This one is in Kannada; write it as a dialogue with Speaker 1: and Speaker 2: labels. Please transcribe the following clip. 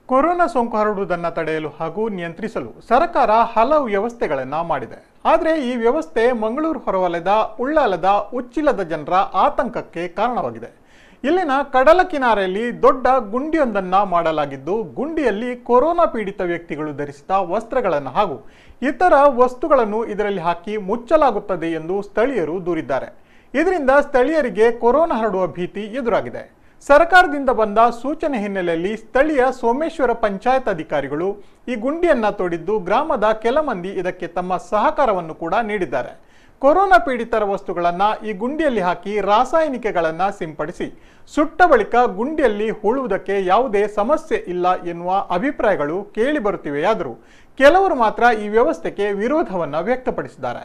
Speaker 1: ಕೊರೋನಾ ಸೋಂಕು ಹರಡುವುದನ್ನು ತಡೆಯಲು ಹಾಗೂ ನಿಯಂತ್ರಿಸಲು ಸರ್ಕಾರ ಹಲವು ವ್ಯವಸ್ಥೆಗಳನ್ನು ಮಾಡಿದೆ. ಆದರೆ ಈ ವ್ಯವಸ್ಥೆ ಮಂಗಳೂರು ಹೊರವಲಯದ ಉಳ್ಳಾಲದ ಉಚ್ಚಿಲದ ಜನರ ಆತಂಕಕ್ಕೆ ಕಾರಣವಾಗಿದೆ. ಇಲ್ಲಿನ ಕಡಲ ಕಿನಾರೆಯಲ್ಲಿ ದೊಡ್ಡ ಗುಂಡಿಯೊಂದನ್ನು ಮಾಡಲಾಗಿದ್ದು, ಗುಂಡಿಯಲ್ಲಿ ಕೊರೋನಾ ಪೀಡಿತ ವ್ಯಕ್ತಿಗಳು ಧರಿಸಿದ ವಸ್ತ್ರಗಳನ್ನು ಹಾಗೂ ಇತರ ವಸ್ತುಗಳನ್ನು ಇದರಲ್ಲಿ ಹಾಕಿ ಮುಚ್ಚಲಾಗುತ್ತದೆ ಎಂದು ಸ್ಥಳೀಯರು ದೂರಿದ್ದಾರೆ. ಇದರಿಂದ ಸ್ಥಳೀಯರಿಗೆ ಕೊರೋನಾ ಹರಡುವ ಭೀತಿ ಎದುರಾಗಿದೆ. ಸರ್ಕಾರದಿಂದ ಬಂದ ಸೂಚನೆ ಹಿನ್ನೆಲೆಯಲ್ಲಿ ಸ್ಥಳೀಯ ಸೋಮೇಶ್ವರ ಪಂಚಾಯತ್ ಅಧಿಕಾರಿಗಳು ಈ ಗುಂಡಿಯನ್ನ ತೋಡಿದ್ದು, ಗ್ರಾಮದ ಕೆಲ ಮಂದಿ ಇದಕ್ಕೆ ತಮ್ಮ ಸಹಕಾರವನ್ನು ಕೂಡ ನೀಡಿದ್ದಾರೆ. ಕೊರೋನಾ ಪೀಡಿತರ ವಸ್ತುಗಳನ್ನು ಈ ಗುಂಡಿಯಲ್ಲಿ ಹಾಕಿ ರಾಸಾಯನಿಕಗಳನ್ನು ಸಿಂಪಡಿಸಿ ಸುಟ್ಟ ಬಳಿಕ ಗುಂಡಿಯಲ್ಲಿ ಹೂಳುವುದಕ್ಕೆ ಯಾವುದೇ ಸಮಸ್ಯೆ ಇಲ್ಲ ಎನ್ನುವ ಅಭಿಪ್ರಾಯಗಳು ಕೇಳಿ ಬರುತ್ತಿವೆಯಾದರೂ ಕೆಲವರು ಮಾತ್ರ ಈ ವ್ಯವಸ್ಥೆಗೆ ವಿರೋಧವನ್ನು ವ್ಯಕ್ತಪಡಿಸಿದ್ದಾರೆ.